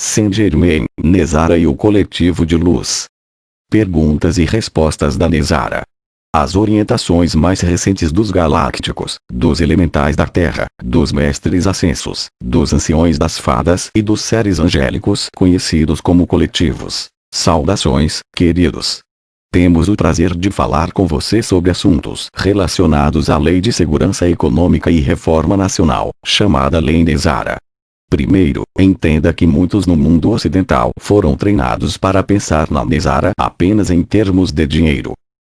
Saint-Germain, Nezara e o Coletivo de Luz. Perguntas e respostas da Nezara. As orientações mais recentes dos galácticos, dos elementais da Terra, dos mestres ascensos, dos anciões das fadas e dos seres angélicos conhecidos como coletivos. Saudações, queridos. Temos o prazer de falar com você sobre assuntos relacionados à Lei de Segurança Econômica e Reforma Nacional, chamada Lei Nezara. Primeiro, entenda que muitos no mundo ocidental foram treinados para pensar na Nezara apenas em termos de dinheiro.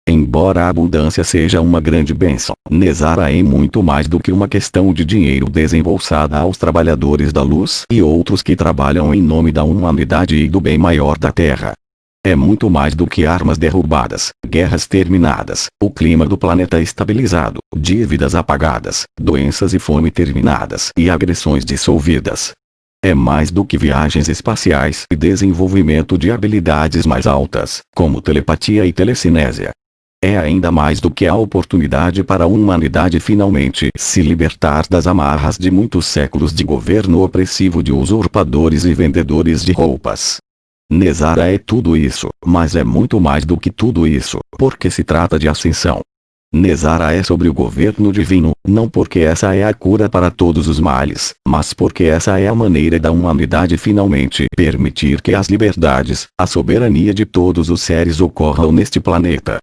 Embora a abundância seja uma grande bênção, Nezara é muito mais do que uma questão de dinheiro desembolsada aos trabalhadores da luz e outros que trabalham em nome da humanidade e do bem maior da Terra. É muito mais do que armas derrubadas, guerras terminadas, o clima do planeta estabilizado, dívidas apagadas, doenças e fome terminadas e agressões dissolvidas. É mais do que viagens espaciais e desenvolvimento de habilidades mais altas, como telepatia e telecinésia. É ainda mais do que a oportunidade para a humanidade finalmente se libertar das amarras de muitos séculos de governo opressivo de usurpadores e vendedores de roupas. Nezara é tudo isso, mas é muito mais do que tudo isso, porque se trata de ascensão. Nezara é sobre o governo divino, não porque essa é a cura para todos os males, mas porque essa é a maneira da humanidade finalmente permitir que as liberdades, a soberania de todos os seres ocorram neste planeta.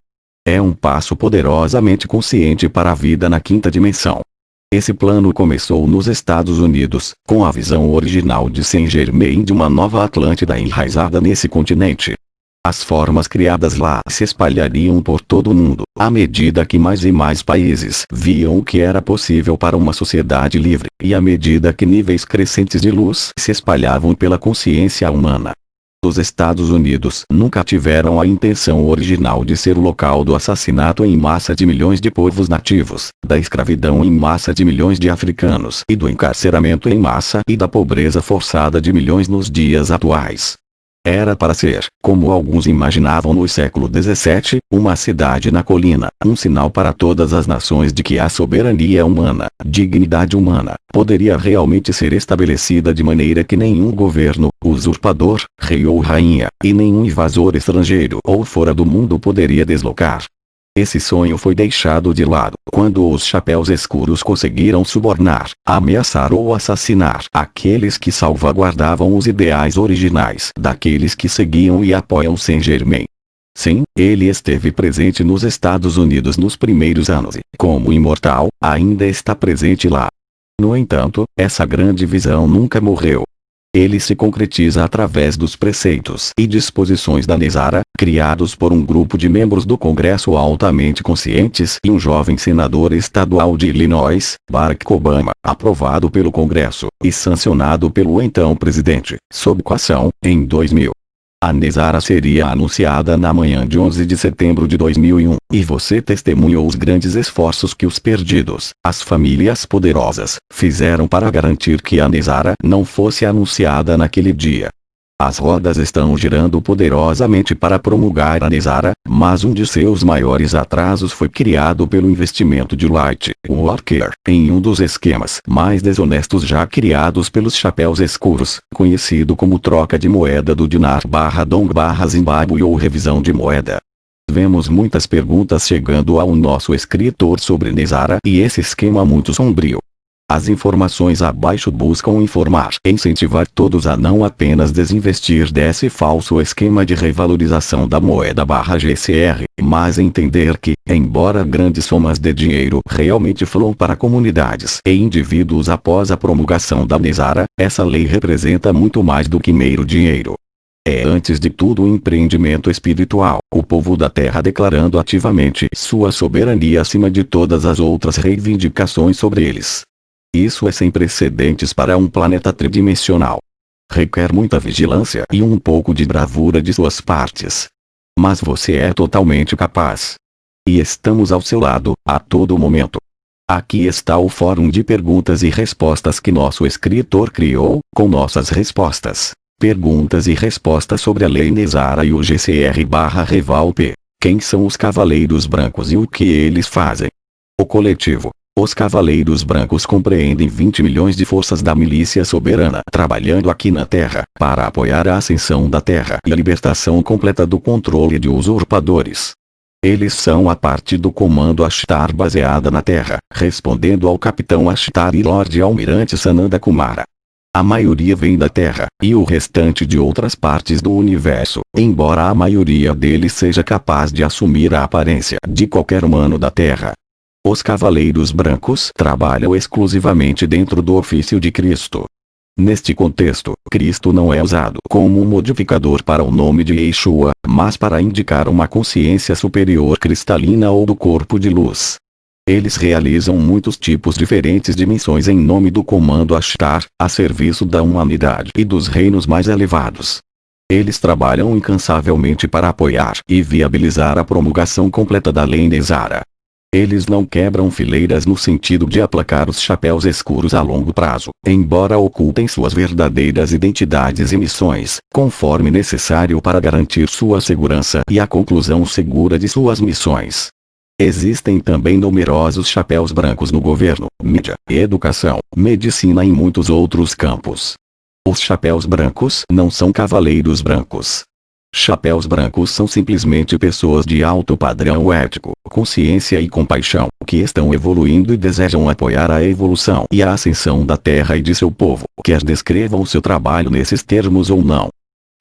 É um passo poderosamente consciente para a vida na quinta dimensão. Esse plano começou nos Estados Unidos, com a visão original de Saint-Germain de uma nova Atlântida enraizada nesse continente. As formas criadas lá se espalhariam por todo o mundo, à medida que mais e mais países viam o que era possível para uma sociedade livre, e à medida que níveis crescentes de luz se espalhavam pela consciência humana. Os Estados Unidos nunca tiveram a intenção original de ser o local do assassinato em massa de milhões de povos nativos, da escravidão em massa de milhões de africanos e do encarceramento em massa e da pobreza forçada de milhões nos dias atuais. Era para ser, como alguns imaginavam no século XVII, uma cidade na colina, um sinal para todas as nações de que a soberania humana, dignidade humana, poderia realmente ser estabelecida de maneira que nenhum governo, usurpador, rei ou rainha, e nenhum invasor estrangeiro ou fora do mundo poderia deslocar. Esse sonho foi deixado de lado quando os chapéus escuros conseguiram subornar, ameaçar ou assassinar aqueles que salvaguardavam os ideais originais daqueles que seguiam e apoiam Saint-Germain. Sim, ele esteve presente nos Estados Unidos nos primeiros anos e, como imortal, ainda está presente lá. No entanto, essa grande visão nunca morreu. Ele se concretiza através dos preceitos e disposições da Nezara, criados por um grupo de membros do Congresso altamente conscientes e um jovem senador estadual de Illinois, Barack Obama, aprovado pelo Congresso e sancionado pelo então presidente, sob coação, em 2000. A Nezara seria anunciada na manhã de 11 de setembro de 2001, e você testemunhou os grandes esforços que os perdidos, as famílias poderosas, fizeram para garantir que a Nezara não fosse anunciada naquele dia. As rodas estão girando poderosamente para promulgar a Nezara, mas um de seus maiores atrasos foi criado pelo investimento de Light Worker, em um dos esquemas mais desonestos já criados pelos chapéus escuros, conhecido como troca de moeda do Dinar/Dong/Zimbábue ou revisão de moeda. Vemos muitas perguntas chegando ao nosso escritor sobre Nezara e esse esquema muito sombrio. As informações abaixo buscam informar e incentivar todos a não apenas desinvestir desse falso esquema de revalorização da moeda/GCR, mas entender que, embora grandes somas de dinheiro realmente fluam para comunidades e indivíduos após a promulgação da Nezara, essa lei representa muito mais do que mero dinheiro. É antes de tudo um empreendimento espiritual, o povo da Terra declarando ativamente sua soberania acima de todas as outras reivindicações sobre eles. Isso é sem precedentes para um planeta tridimensional. Requer muita vigilância e um pouco de bravura de suas partes. Mas você é totalmente capaz. E estamos ao seu lado, a todo momento. Aqui está o fórum de perguntas e respostas que nosso escritor criou, com nossas respostas. Perguntas e respostas sobre a Lei Nezara e o GCR/Reval P. Quem são os Cavaleiros Brancos e o que eles fazem? O coletivo. Os Cavaleiros Brancos compreendem 20 milhões de forças da milícia soberana trabalhando aqui na Terra, para apoiar a ascensão da Terra e a libertação completa do controle de usurpadores. Eles são a parte do comando Ashtar baseada na Terra, respondendo ao Capitão Ashtar e Lorde Almirante Sananda Kumara. A maioria vem da Terra, e o restante de outras partes do universo, embora a maioria deles seja capaz de assumir a aparência de qualquer humano da Terra. Os Cavaleiros Brancos trabalham exclusivamente dentro do ofício de Cristo. Neste contexto, Cristo não é usado como um modificador para o nome de Yeshua, mas para indicar uma consciência superior cristalina ou do corpo de luz. Eles realizam muitos tipos diferentes de missões em nome do comando Ashtar, a serviço da humanidade e dos reinos mais elevados. Eles trabalham incansavelmente para apoiar e viabilizar a promulgação completa da lei Nezara. Eles não quebram fileiras no sentido de aplacar os chapéus escuros a longo prazo, embora ocultem suas verdadeiras identidades e missões, conforme necessário para garantir sua segurança e a conclusão segura de suas missões. Existem também numerosos chapéus brancos no governo, mídia, educação, medicina e muitos outros campos. Os chapéus brancos não são cavaleiros brancos. Chapéus brancos são simplesmente pessoas de alto padrão ético, consciência e compaixão, que estão evoluindo e desejam apoiar a evolução e a ascensão da Terra e de seu povo, quer descrevam seu trabalho nesses termos ou não.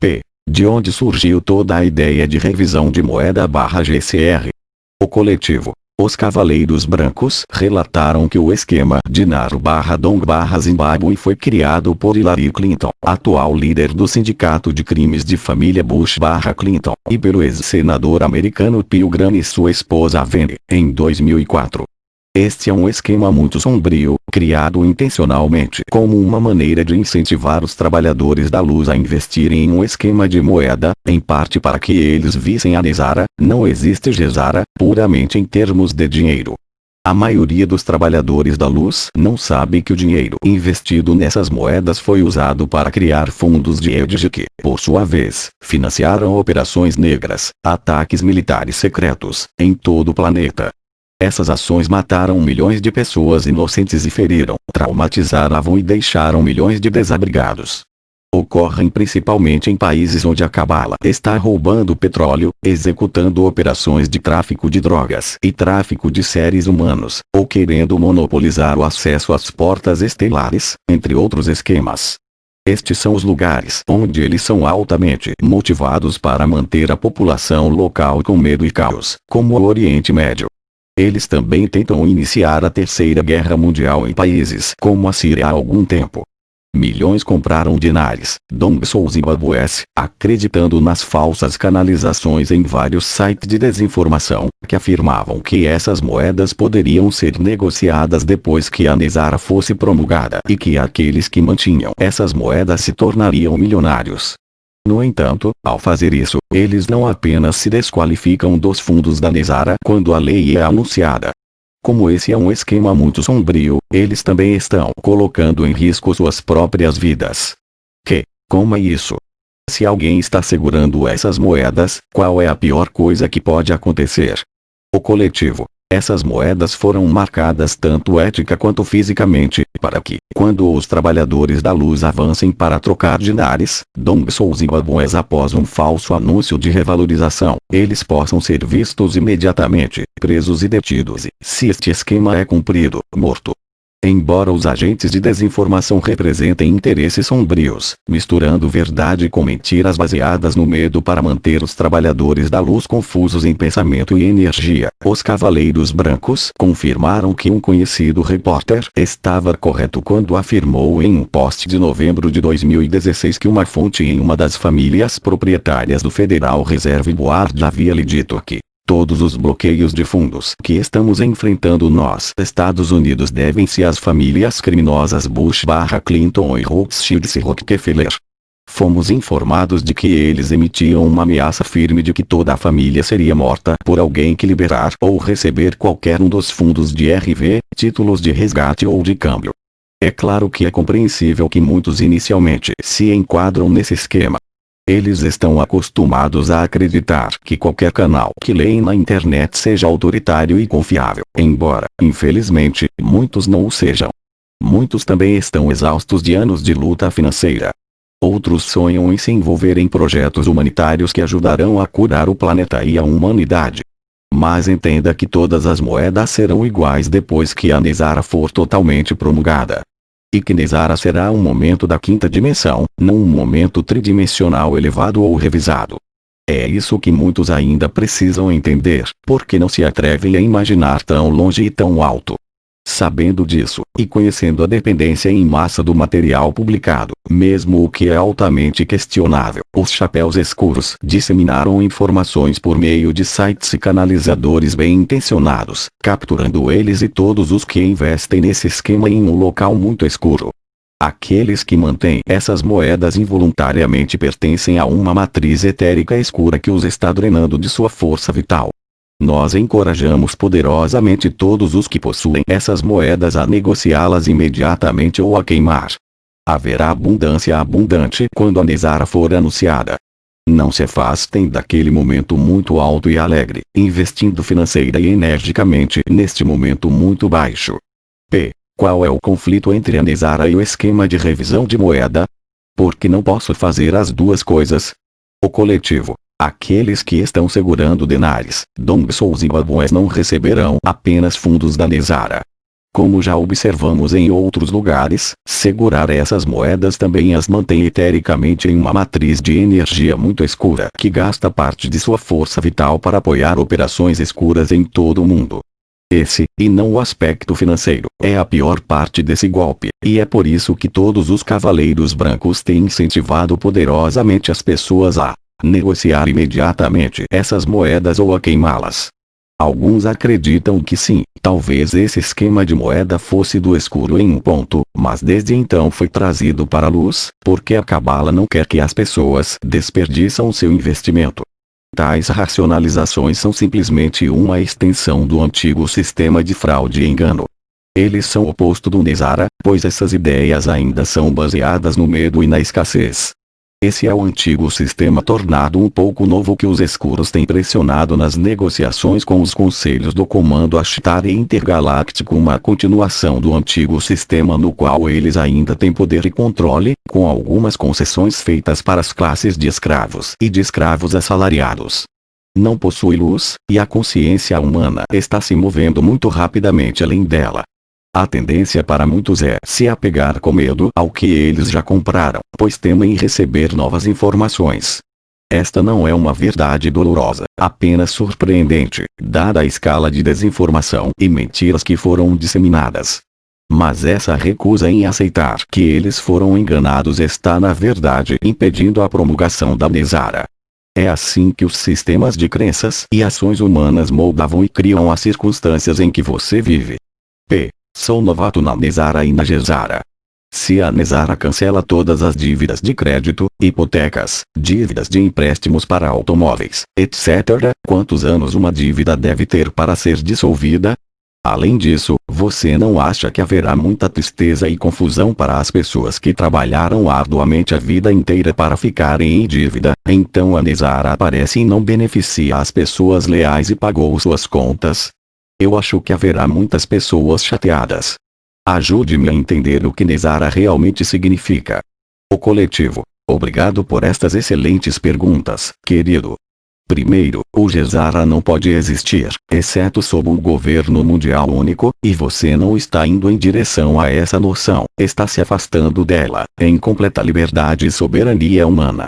P. De onde surgiu toda a ideia de revisão de moeda/GCR? O coletivo, os Cavaleiros Brancos relataram que o esquema de Naru/Dong/Zimbábue foi criado por Hillary Clinton, atual líder do Sindicato de Crimes de Família Bush/Clinton, e pelo ex-senador americano Bill Graham e sua esposa Vene, em 2004. Este é um esquema muito sombrio, criado intencionalmente como uma maneira de incentivar os trabalhadores da luz a investirem em um esquema de moeda, em parte para que eles vissem a Nezara. Não existe Gezara, puramente em termos de dinheiro. A maioria dos trabalhadores da luz não sabe que o dinheiro investido nessas moedas foi usado para criar fundos de hedge que, por sua vez, financiaram operações negras, ataques militares secretos, em todo o planeta. Essas ações mataram milhões de pessoas inocentes e feriram, traumatizaram e deixaram milhões de desabrigados. Ocorrem principalmente em países onde a Cabala está roubando petróleo, executando operações de tráfico de drogas e tráfico de seres humanos, ou querendo monopolizar o acesso às portas estelares, entre outros esquemas. Estes são os lugares onde eles são altamente motivados para manter a população local com medo e caos, como o Oriente Médio. Eles também tentam iniciar a Terceira Guerra Mundial em países como a Síria há algum tempo. Milhões compraram dinares, dongs ou zimbabués, acreditando nas falsas canalizações em vários sites de desinformação, que afirmavam que essas moedas poderiam ser negociadas depois que a Nezara fosse promulgada e que aqueles que mantinham essas moedas se tornariam milionários. No entanto, ao fazer isso, eles não apenas se desqualificam dos fundos da Nezara quando a lei é anunciada. Como esse é um esquema muito sombrio, eles também estão colocando em risco suas próprias vidas. Como é isso? Se alguém está segurando essas moedas, qual é a pior coisa que pode acontecer? O coletivo. Essas moedas foram marcadas tanto ética quanto fisicamente, para que, quando os trabalhadores da luz avancem para trocar dinares, dongs ou zimbabués após um falso anúncio de revalorização, eles possam ser vistos imediatamente, presos e detidos e, se este esquema é cumprido, morto. Embora os agentes de desinformação representem interesses sombrios, misturando verdade com mentiras baseadas no medo para manter os trabalhadores da luz confusos em pensamento e energia, os Cavaleiros Brancos confirmaram que um conhecido repórter estava correto quando afirmou em um post de novembro de 2016 que uma fonte em uma das famílias proprietárias do Federal Reserve Board havia lhe dito que todos os bloqueios de fundos que estamos enfrentando nos Estados Unidos devem-se às famílias criminosas Bush/Clinton e Rothschild e Rockefeller. Fomos informados de que eles emitiam uma ameaça firme de que toda a família seria morta por alguém que liberar ou receber qualquer um dos fundos de RV, títulos de resgate ou de câmbio. É claro que é compreensível que muitos inicialmente se enquadram nesse esquema. Eles estão acostumados a acreditar que qualquer canal que leem na internet seja autoritário e confiável, embora, infelizmente, muitos não o sejam. Muitos também estão exaustos de anos de luta financeira. Outros sonham em se envolver em projetos humanitários que ajudarão a curar o planeta e a humanidade. Mas entenda que todas as moedas serão iguais depois que a Nezara for totalmente promulgada. E que Nezara será um momento da quinta dimensão, não um momento tridimensional elevado ou revisado. É isso que muitos ainda precisam entender, porque não se atrevem a imaginar tão longe e tão alto. Sabendo disso, e conhecendo a dependência em massa do material publicado, mesmo o que é altamente questionável, os chapéus escuros disseminaram informações por meio de sites e canalizadores bem intencionados, capturando eles e todos os que investem nesse esquema em um local muito escuro. Aqueles que mantêm essas moedas involuntariamente pertencem a uma matriz etérica escura que os está drenando de sua força vital. Nós encorajamos poderosamente todos os que possuem essas moedas a negociá-las imediatamente ou a queimar. Haverá abundância abundante quando a Nezara for anunciada. Não se afastem daquele momento muito alto e alegre, investindo financeira e energicamente neste momento muito baixo. P. Qual é o conflito entre a Nezara e o esquema de revisão de moeda? Porque não posso fazer as duas coisas. O coletivo. Aqueles que estão segurando denares, dongsous e babués não receberão apenas fundos da Nezara. Como já observamos em outros lugares, segurar essas moedas também as mantém etericamente em uma matriz de energia muito escura que gasta parte de sua força vital para apoiar operações escuras em todo o mundo. Esse, e não o aspecto financeiro, é a pior parte desse golpe, e é por isso que todos os cavaleiros brancos têm incentivado poderosamente as pessoas a negociar imediatamente essas moedas ou a queimá-las. Alguns acreditam que sim, talvez esse esquema de moeda fosse do escuro em um ponto, mas desde então foi trazido para a luz, porque a Cabala não quer que as pessoas desperdiçam seu investimento. Tais racionalizações são simplesmente uma extensão do antigo sistema de fraude e engano. Eles são o oposto do Nezara, pois essas ideias ainda são baseadas no medo e na escassez. Esse é o antigo sistema tornado um pouco novo que os escuros têm pressionado nas negociações com os conselhos do Comando Ashtar e Intergaláctico, uma continuação do antigo sistema no qual eles ainda têm poder e controle, com algumas concessões feitas para as classes de escravos e de escravos assalariados. Não possui luz, e a consciência humana está se movendo muito rapidamente além dela. A tendência para muitos é se apegar com medo ao que eles já compraram, pois temem receber novas informações. Esta não é uma verdade dolorosa, apenas surpreendente, dada a escala de desinformação e mentiras que foram disseminadas. Mas essa recusa em aceitar que eles foram enganados está na verdade impedindo a promulgação da Nezara. É assim que os sistemas de crenças e ações humanas moldavam e criam as circunstâncias em que você vive. P. Sou novato na Nezara e na Gezara. Se a Nezara cancela todas as dívidas de crédito, hipotecas, dívidas de empréstimos para automóveis, etc., quantos anos uma dívida deve ter para ser dissolvida? Além disso, você não acha que haverá muita tristeza e confusão para as pessoas que trabalharam arduamente a vida inteira para ficarem em dívida? Então a Nezara aparece e não beneficia as pessoas leais e pagou suas contas? Eu acho que haverá muitas pessoas chateadas. Ajude-me a entender o que Nezara realmente significa. O coletivo. Obrigado por estas excelentes perguntas, querido. Primeiro, o Gezara não pode existir, exceto sob um governo mundial único, e você não está indo em direção a essa noção, está se afastando dela, em completa liberdade e soberania humana.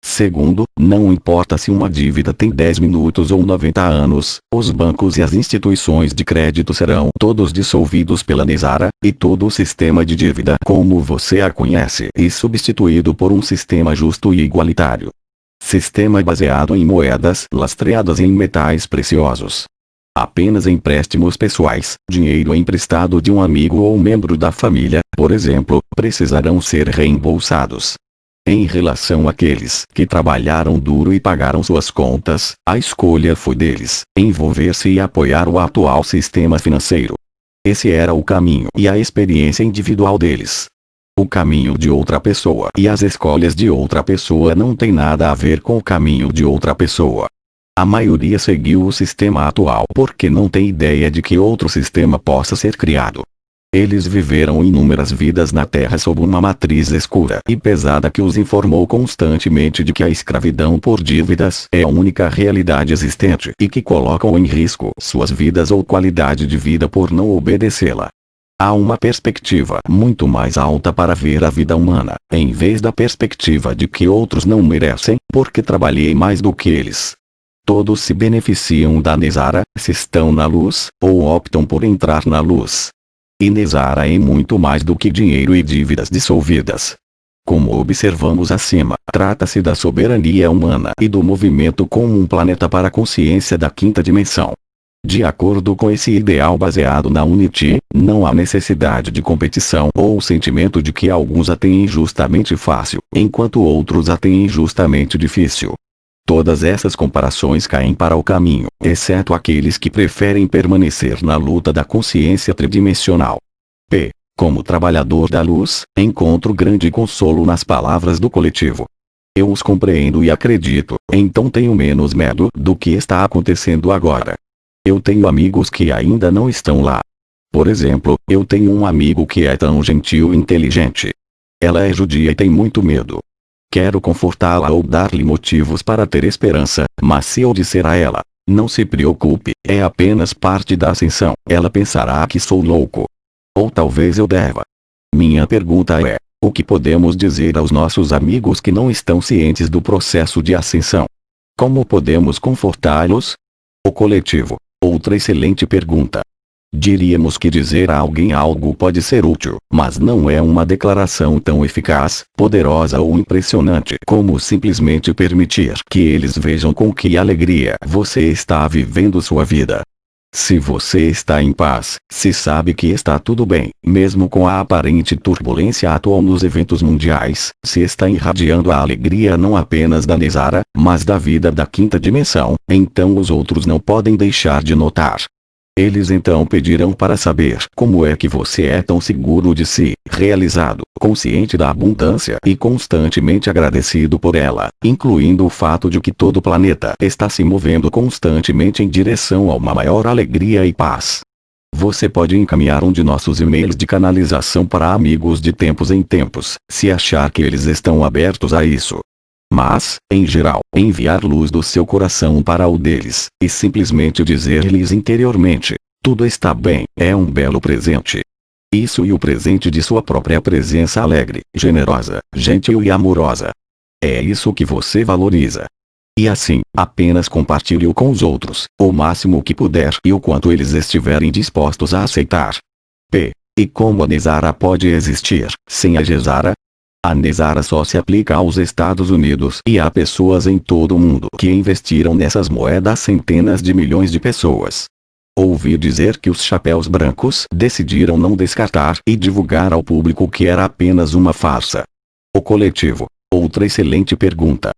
Segundo, não importa se uma dívida tem 10 minutos ou 90 anos, os bancos e as instituições de crédito serão todos dissolvidos pela Nezara, e todo o sistema de dívida como você a conhece e substituído por um sistema justo e igualitário. Sistema baseado em moedas lastreadas em metais preciosos. Apenas empréstimos pessoais, dinheiro emprestado de um amigo ou membro da família, por exemplo, precisarão ser reembolsados. Em relação àqueles que trabalharam duro e pagaram suas contas, a escolha foi deles, envolver-se e apoiar o atual sistema financeiro. Esse era o caminho e a experiência individual deles. O caminho de outra pessoa e as escolhas de outra pessoa não tem nada a ver com o caminho de outra pessoa. A maioria seguiu o sistema atual porque não tem ideia de que outro sistema possa ser criado. Eles viveram inúmeras vidas na Terra sob uma matriz escura e pesada que os informou constantemente de que a escravidão por dívidas é a única realidade existente e que colocam em risco suas vidas ou qualidade de vida por não obedecê-la. Há uma perspectiva muito mais alta para ver a vida humana, em vez da perspectiva de que outros não merecem, porque trabalhei mais do que eles. Todos se beneficiam da Nezara, se estão na luz, ou optam por entrar na luz. E Nezara é muito mais do que dinheiro e dívidas dissolvidas. Como observamos acima, trata-se da soberania humana e do movimento como um planeta para a consciência da quinta dimensão. De acordo com esse ideal baseado na Unity, não há necessidade de competição ou o sentimento de que alguns a têm injustamente fácil, enquanto outros a têm injustamente difícil. Todas essas comparações caem para o caminho, exceto aqueles que preferem permanecer na luta da consciência tridimensional. Como trabalhador da luz, encontro grande consolo nas palavras do coletivo. Eu os compreendo e acredito, então tenho menos medo do que está acontecendo agora. Eu tenho amigos que ainda não estão lá. Por exemplo, eu tenho um amigo que é tão gentil e inteligente. Ela é judia e tem muito medo. Quero confortá-la ou dar-lhe motivos para ter esperança, mas se eu disser a ela, não se preocupe, é apenas parte da ascensão, ela pensará que sou louco. Ou talvez eu deva. Minha pergunta é, o que podemos dizer aos nossos amigos que não estão cientes do processo de ascensão? Como podemos confortá-los? O coletivo. Outra excelente pergunta. Diríamos que dizer a alguém algo pode ser útil, mas não é uma declaração tão eficaz, poderosa ou impressionante como simplesmente permitir que eles vejam com que alegria você está vivendo sua vida. Se você está em paz, se sabe que está tudo bem, mesmo com a aparente turbulência atual nos eventos mundiais, se está irradiando a alegria não apenas da Nezara, mas da vida da quinta dimensão, então os outros não podem deixar de notar. Eles então pedirão para saber como é que você é tão seguro de si, realizado, consciente da abundância e constantemente agradecido por ela, incluindo o fato de que todo o planeta está se movendo constantemente em direção a uma maior alegria e paz. Você pode encaminhar um de nossos e-mails de canalização para amigos de tempos em tempos, se achar que eles estão abertos a isso. Mas, em geral, enviar luz do seu coração para o deles, e simplesmente dizer-lhes interiormente, tudo está bem, é um belo presente. Isso e o presente de sua própria presença alegre, generosa, gentil e amorosa. É isso que você valoriza. E assim, apenas compartilhe-o com os outros, o máximo que puder e o quanto eles estiverem dispostos a aceitar. E como a Nezara pode existir, sem a Gezara? A Nezara só se aplica aos Estados Unidos e a pessoas em todo o mundo que investiram nessas moedas centenas de milhões de pessoas. Ouvi dizer que os chapéus brancos decidiram não descartar e divulgar ao público que era apenas uma farsa. O coletivo. Outra excelente pergunta.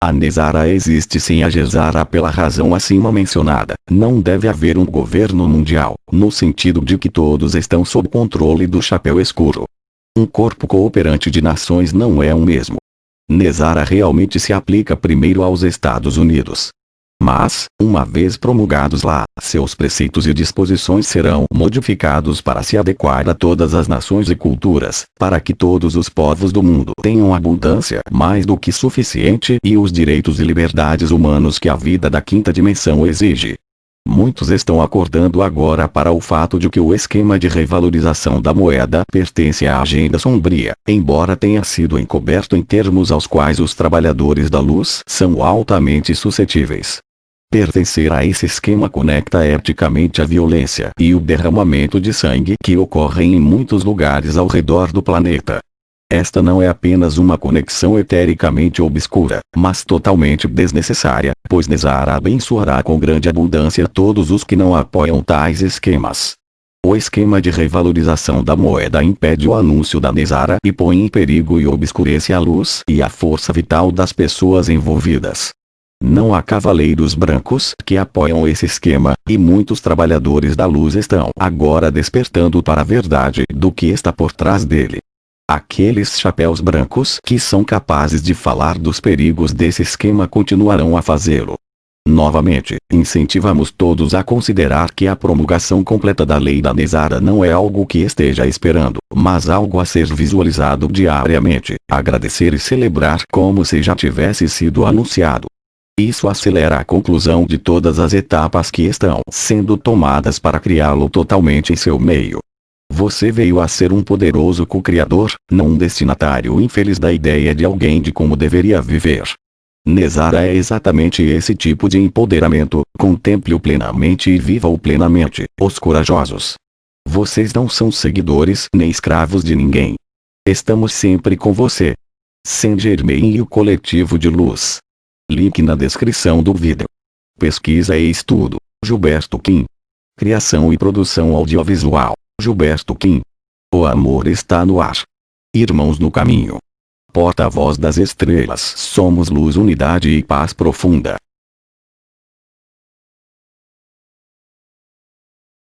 A Nezara existe sem a Gezara pela razão acima mencionada. Não deve haver um governo mundial, no sentido de que todos estão sob controle do chapéu escuro. Um corpo cooperante de nações não é o mesmo. Nezara realmente se aplica primeiro aos Estados Unidos. Mas, uma vez promulgados lá, seus preceitos e disposições serão modificados para se adequar a todas as nações e culturas, para que todos os povos do mundo tenham abundância mais do que suficiente e os direitos e liberdades humanos que a vida da quinta dimensão exige. Muitos estão acordando agora para o fato de que o esquema de revalorização da moeda pertence à agenda sombria, embora tenha sido encoberto em termos aos quais os trabalhadores da luz são altamente suscetíveis. Pertencer a esse esquema conecta eticamente a violência e o derramamento de sangue que ocorrem em muitos lugares ao redor do planeta. Esta não é apenas uma conexão etericamente obscura, mas totalmente desnecessária, pois Nezara abençoará com grande abundância todos os que não apoiam tais esquemas. O esquema de revalorização da moeda impede o anúncio da Nezara e põe em perigo e obscurece a luz e a força vital das pessoas envolvidas. Não há cavaleiros brancos que apoiam esse esquema, e muitos trabalhadores da luz estão agora despertando para a verdade do que está por trás dele. Aqueles chapéus brancos que são capazes de falar dos perigos desse esquema continuarão a fazê-lo. Novamente, incentivamos todos a considerar que a promulgação completa da lei da Nezara não é algo que esteja esperando, mas algo a ser visualizado diariamente, agradecer e celebrar como se já tivesse sido anunciado. Isso acelera a conclusão de todas as etapas que estão sendo tomadas para criá-lo totalmente em seu meio. Você veio a ser um poderoso co-criador, não um destinatário infeliz da ideia de alguém de como deveria viver. Nezara é exatamente esse tipo de empoderamento. Contemple-o plenamente e viva-o plenamente, os corajosos. Vocês não são seguidores nem escravos de ninguém. Estamos sempre com você. Saint Germain e o Coletivo de Luz. Link na descrição do vídeo. Pesquisa e estudo, Gilberto Kim. Criação e produção audiovisual, Gilberto Kim. O amor está no ar. Irmãos no caminho. Porta-voz das estrelas. Somos luz, unidade e paz profunda.